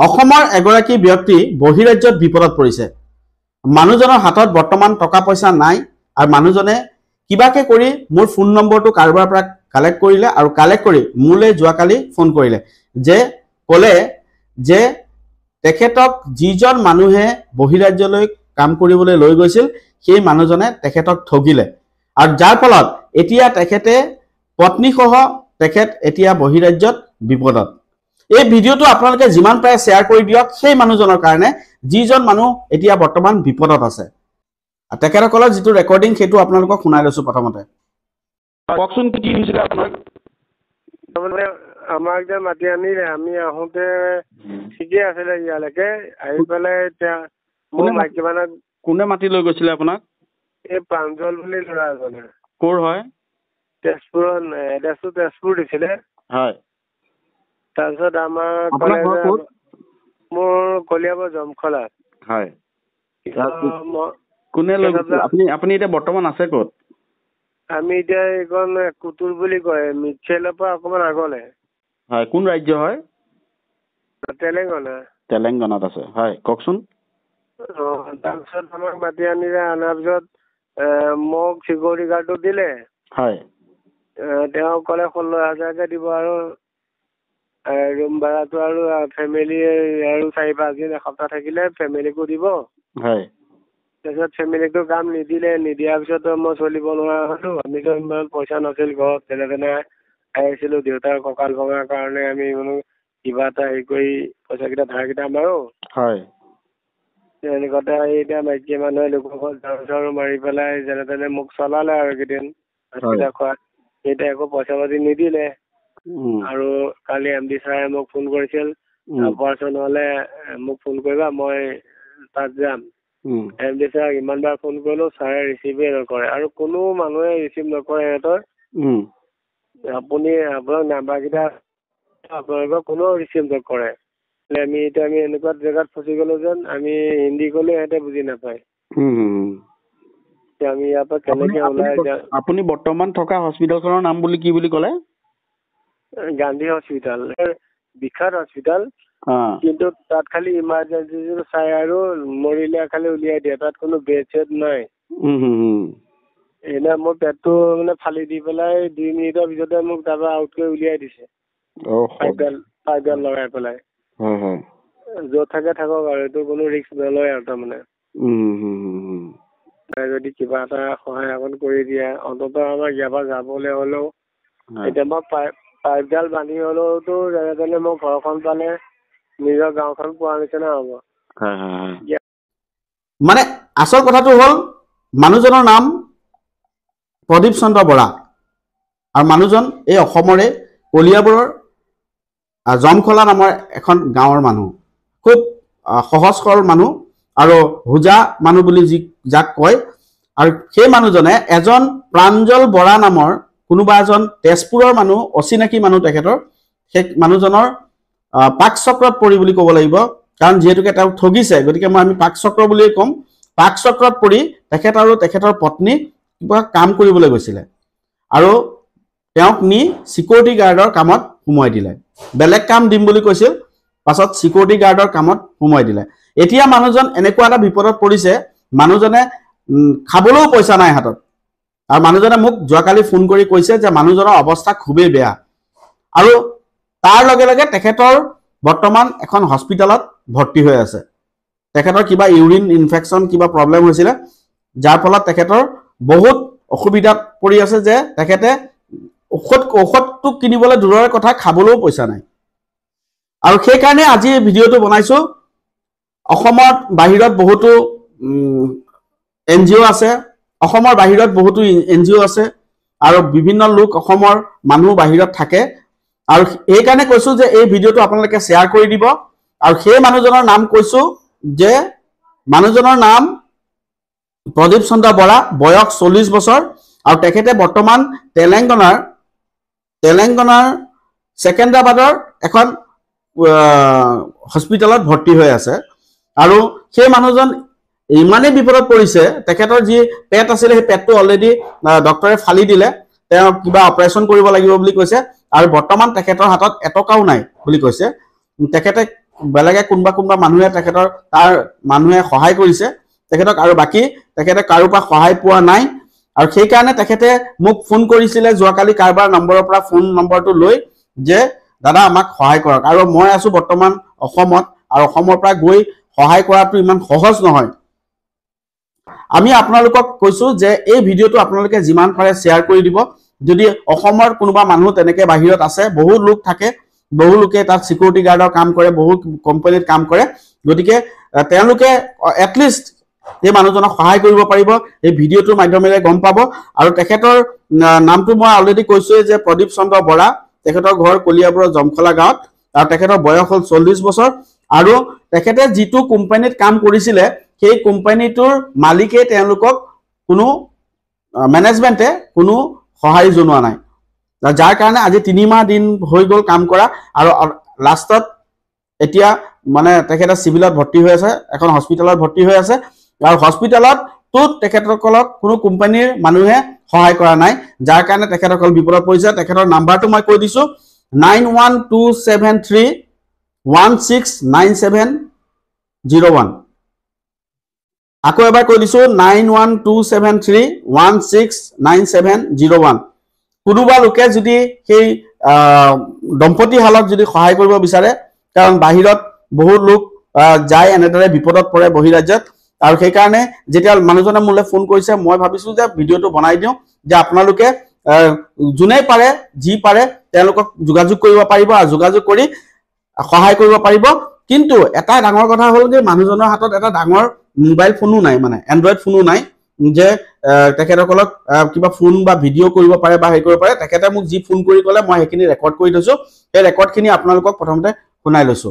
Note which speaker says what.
Speaker 1: অসমৰ এগৰাকী ব্যক্তি বহিৰাজ্যত বিপদত পৰিছে। মানুহজনৰ হাতত বৰ্তমান টকা পইচা নাই আৰু মানুহজনে কিবাকে কৰি মোৰ ফোন নম্বৰটো কাৰোবাৰ পৰা কালেক্ট কৰিলে আৰু কালেক্ট কৰি মোলৈ যোৱাকালি ফোন কৰিলে যে ক'লে যে তেখেতক যিজন মানুহে বহিৰাজ্যলৈ কাম কৰিবলৈ লৈ গৈছিল সেই মানুহজনে তেখেতক ঠগিলে আৰু যাৰ ফলত এতিয়া তেখেতে পত্নীসহ তেখেত এতিয়া বহিৰাজ্যত বিপদত। এই ভিডিঅ'টো আপোনালোকে যিমান পাৰে শ্বেয়াৰ কৰি দিয়ক সেই মানুহজনৰ কাৰণে যিজন মানুহ এতিয়া বৰ্তমান বিপদত আছে। তেখেতসকলৰ যিটো ৰেকৰ্ডিং সেইটো আপোনালোকক শুনাই লৈছো প্ৰথমতে। কওকচোন কি হৈছিল আপোনাক?
Speaker 2: তাৰমানে আমাক যে মাতি আনিলে আমি আহোঁতে ঠিকে আছিলে ইয়ালৈকে আহি পেলাই এতিয়া মোৰ মাইকী মানুহ
Speaker 1: কোনে মাতি লৈ গৈছিলে আপোনাক?
Speaker 2: এই প্ৰাঞ্জল বুলি ল'ৰা এজনে।
Speaker 1: ক'ৰ হয়?
Speaker 2: তেজপুৰৰ এড্ৰেছটো তেজপুৰ দিছিলে।
Speaker 1: হয়।
Speaker 2: তাৰপিছত আমাৰ মোৰ কলিয়াবৰ জমখলাত।
Speaker 1: হয়। কোনে লৈ গৈছিল? আপুনি এতিয়া বৰ্তমান আছে ক'ত?
Speaker 2: আমি এতিয়া এইখন কুতুল বুলি কয় মিটচেলৰ পৰা অকণমান আগলে।
Speaker 1: হয়। কোন ৰাজ্য হয়?
Speaker 2: তেলেংগানা।
Speaker 1: তেলেংগানাত আছে। হয়, কওকচোন।
Speaker 2: তাৰপিছত আমাক মাতি আনিলে, অনাৰ পিছত মোক চিকিউৰিটি গাৰ্ডটো দিলে।
Speaker 1: হয়।
Speaker 2: তেওঁ ক'লে 16,000কে দিব আৰু ৰুম ভাড়াটো আৰু ফেমিলি আৰু 4-5 দিন এসপ্তাহ থাকিলে ফেমিলিকো দিব।
Speaker 1: হয়।
Speaker 2: তাৰপিছত ফেমিলিকটো কাম নিদিলে, নিদিয়াৰ পিছত মই চলিব নোৱাৰা হ'লোঁ। আমিতো ইমান পইচা নাছিল ঘৰত, যেনে তেনে আহিছিলোঁ। দেউতাৰ কঁকাল ভঙাৰ কাৰণে আমি মানে কিবা এটা হেৰি কৰি পইচাকেইটা ধাৰকেইটা মাৰোঁ।
Speaker 1: হয়।
Speaker 2: এনেকুৱাতে এতিয়া মাইকী মানুহে লোকৰ ঘৰত ঝাৰু মাৰি পেলাই যেনে তেনে মোক চলালে আৰু এইকেইদিন হস্পিটেল খোৱা। এতিয়া একো পইচা পাতি নিদিলে। আৰু কালি MD ছাৰে মোক ফোন কৰিছিল, অপাৰেশ্যন হ'লে মোক ফোন কৰিবা, মই তাত যাম। MD ছাৰক ইমানবাৰ ফোন কৰিলোঁ, ছাৰে ৰিচিভেই নকৰে আৰু কোনো মানুহে ৰিচিভ নকৰে সিহঁতৰ। আপুনি আপোনাৰ নাম্বাৰকেইটা আপোনালোকৰ কোনেও ৰিচিভ নকৰে। আমি এনেকুৱা জেগাত ফচি গ'লো যেন আমি হিন্দী ক'লে সিহঁতে বুজি নাপায়। আমি ইয়াৰ পৰা কেনেকে ওলাই যাম?
Speaker 1: আপুনি বৰ্তমান থকা হস্পিটেলখনৰ নাম বুলি কি বুলি ক'লে?
Speaker 2: গান্ধী হস্পিটেল, বিখ্যাত হস্পিটেল। কিন্তু তাত খালি ইমাৰ্জেঞ্চি চাই আৰু মৰিলে খালি উলিয়াই দিয়ে, তাত কোনো বেড চেড নাই। এনে মোৰ পেটটো মানে ফালি দি পেলাই 2 মিনিটৰ পিছতে মোক তাৰপৰা আউট কৰি উলিয়াই দিছে। পাইপডাল লগাই পেলাই। য'ত থাকে থাকক আৰু এইটো কোনো ৰিস্ক নলয় আৰু তাৰমানে। যদি কিবা এটা সহায় অকণ কৰি দিয়ে অন্ততঃ আমাৰ ইয়াৰ পৰা যাবলৈ হ'লেও এতিয়া মই পাইপডাল বান্ধি হ'লেওতো যেনে তেনে মই ঘৰখন পালে নিজৰ গাঁওখন পোৱাৰ নিচিনা হ'ব।
Speaker 1: মানে আচল কথাটো হ'ল মানুহজনৰ নাম প্ৰদীপ চন্দ্ৰ বৰা আৰু মানুহজন এই অসমৰে কলিয়াবৰৰ জমখলা নামৰ এখন গাঁৱৰ মানুহ। খুব সহজ সৰল মানুহ আৰু হোজা মানুহ বুলি যাক কয়। আৰু সেই মানুহজনে এজন প্ৰাঞ্জল বৰা নামৰ কোনোবা এজন তেজপুৰৰ মানুহ, অচিনাকি মানুহ তেখেতৰ, সেই মানুহজনৰ পাক চক্ৰত পৰি বুলি ক'ব লাগিব, কাৰণ যিহেতুকে তেওঁক ঠগিছে গতিকে আমি পাক চক্ৰ বুলিয়ে ক'ম। পাক চক্ৰত পৰি তেখেত আৰু তেখেতৰ পত্নী কিবা কাম কৰিবলৈ গৈছিলে আৰু তেওঁক নি চিকিউৰিটি গাৰ্ডৰ কামত সোমোৱাই দিলে। বেলেগ কাম দিম বুলি কৈছিল, পাছত চিকিউৰিটি গাৰ্ডৰ কামত সোমোৱাই দিলে। এতিয়া মানুহজন এনেকুৱা এটা বিপদত পৰিছে, মানুহজনে খাবলৈও পইচা নাই হাতত। আৰু মানুহজনে মোক যোৱাকালি ফোন কৰি কৈছে যে মানুহজনৰ অৱস্থা খুবেই বেয়া আৰু তাৰ লগে লগে তেখেতৰ বৰ্তমান এখন হস্পিটেলত ভৰ্তি হৈ আছে। তেখেতৰ কিবা ইউৰিন ইনফেকশ্যন কিবা প্ৰব্লেম হৈছিলে, যাৰ ফলত তেখেতৰ বহুত অসুবিধাত পৰি আছে যে তেখেতে ঔষধটো কিনিবলৈ দূৰৰে কথা, খাবলৈও পইচা নাই। আৰু সেইকাৰণে আজি ভিডিঅ'টো বনাইছোঁ। অসমৰ বাহিৰত বহুতো NGO আছে, অসমৰ বাহিৰত বহুতো NGO আছে আৰু বিভিন্ন লোক অসমৰ মানুহ বাহিৰত থাকে আৰু এইকাৰণে কৈছোঁ যে এই ভিডিঅ'টো আপোনালোকে শ্বেয়াৰ কৰি দিব। আৰু সেই মানুহজনৰ নাম কৈছোঁ যে মানুহজনৰ নাম প্ৰদীপ চন্দ্ৰ বৰা, বয়স 40 বছৰ আৰু তেখেতে বৰ্তমান তেলেংগানাৰ ছেকেন্দ্ৰাবাদৰ এখন হস্পিটেলত ভৰ্তি হৈ আছে। আৰু সেই মানুহজন ইমানেই বিপদত পৰিছে, তেখেতৰ যি পেট আছিলে সেই পেটটো অলৰেডি ডক্টৰে ফালি দিলে, তেওঁ কিবা অপাৰেশ্যন কৰিব লাগিব বুলি কৈছে আৰু বৰ্তমান তেখেতৰ হাতত এটকাও নাই বুলি কৈছে। তেখেতে বেলেগে কোনোবা মানুহে তেখেতৰ তাৰ মানুহে সহায় কৰিছে তেখেতক, আৰু বাকী তেখেতে কাৰো পৰা সহায় পোৱা নাই। আৰু সেইকাৰণে তেখেতে মোক ফোন কৰিছিলে যোৱাকালি কাৰোবাৰ নম্বৰৰ পৰা ফোন নম্বৰটো লৈ যে দাদা আমাক সহায় কৰক। আৰু মই আছো বৰ্তমান অসমত, আৰু অসমৰ পৰা গৈ সহায় কৰাটো ইমান সহজ নহয়। আমি আপোনালোকক কৈছো যে এই ভিডিঅ'টো আপোনালোকে যিমান পাৰে শ্বেয়াৰ কৰি দিব। যদি অসমৰ কোনোবা মানুহ তেনেকে বাহিৰত আছে, বহু লোক থাকে, বহু লোকে তাত সিকিউৰিটি গাৰ্ডৰ কাম কৰে, বহু কোম্পানীত কাম কৰে, গতিকে তেওঁলোকে এটলিষ্ট এই মানুহজনক সহায় কৰিব পাৰিব, এই ভিডিঅ'টোৰ মাধ্যমেৰে গম পাব। আৰু তেখেতৰ নামটো মই অলৰেডি কৈছোৱে যে প্ৰদীপ চন্দ্ৰ বৰা, তেখেতৰ ঘৰ কলিয়াবৰৰ জমখলা গাঁৱত, আৰু তেখেতৰ বয়স হ'ল 40 বছৰ। আৰু তেখেতে যিটো কোম্পানীত কাম কৰিছিলে সেই কোম্পানীটোৰ মালিকে তেওঁলোকক কোনো মেনেজমেণ্টে কোনো সহায় জনোৱা নাই, যাৰ কাৰণে আজি 3 মাহ দিন হৈ গ'ল কাম কৰা। আৰু লাষ্টত এতিয়া মানে তেখেতে চিভিলত ভৰ্তি হৈ আছে, এখন হস্পিটেলত ভৰ্তি হৈ আছে, আৰু হস্পিটেলত তেখেতসকলক কোনো কোম্পানীৰ মানুহে সহায় কৰা নাই, যাৰ কাৰণে তেখেতসকল বিপদত পৰিছে। তেখেতৰ নাম্বাৰটো মই কৈ দিছো 9127316970 আকৌ এবাৰ কৈ দিছো 9127316970 কোনোবা লোকে যদি সেই দম্পতি হালত যদি সহায় কৰিব বিচাৰে, কাৰণ বাহিৰত বহুত লোক যায় এনেদৰে বিপদত পৰে বহিৰাজ্যত। আৰু সেইকাৰণে যেতিয়া মানুহজনে মোলৈ ফোন কৰিছে মই ভাবিছো যে ভিডিঅ'টো বনাই দিওঁ, যে আপোনালোকে যোনে পাৰে যি পাৰে তেওঁলোকক যোগাযোগ কৰিব পাৰিব, আৰু যোগাযোগ কৰি সহায় কৰিব পাৰিব। কিন্তু এটা ডাঙৰ কথা হ'ল যে মানুহজনৰ হাতত এটা ডাঙৰ মোবাইল ফোনো নাই, মানে এণ্ড্ৰইড ফোনো নাই, যে তেখেতসকলক কিবা ফোন বা ভিডিঅ' কৰিব পাৰে বা হেৰি কৰিব পাৰে। তেখেতে মোক যি ফোন কৰি ক'লে মই সেইখিনি ৰেকৰ্ড কৰি থৈছো, সেই ৰেকৰ্ডখিনি আপোনালোকক প্ৰথমতে শুনাই লৈছো।